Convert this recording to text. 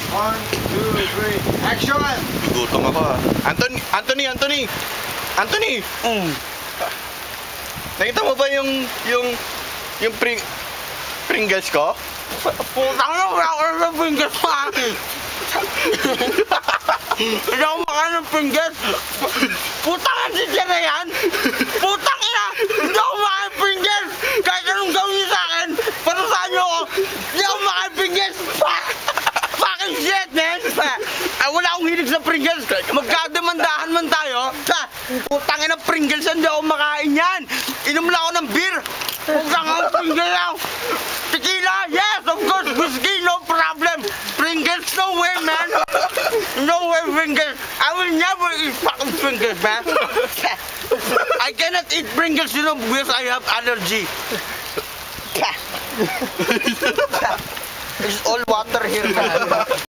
1, 2, 3, action! Gutom ako ah. Anthony! Nakita mo ba yung Pringles ko? Putang na, wala ko na Pringles pa! Hindi ako makain ng Pringles! Putang na si Jera yan! Putang ina! Hindi ako makain ng Pringles! Kahit anong gawin niyo sa akin, parusahan niyo ako! Hindi ako makain ng Pringles! Fucking shit, man! Ay, wala akong hilig sa Pringles! Magkademandahan man tayo! Putang ina, Pringles, hindi ako makain yan! Inom lang ako ng beer! Putang ina, Pringles lang! Tequila, yes, of course, whiskey, no problem. Pringles, no way, man. No way, Pringles. I will never eat fucking Pringles, man. I cannot eat Pringles, you know, because I have allergy. It's all water here, man.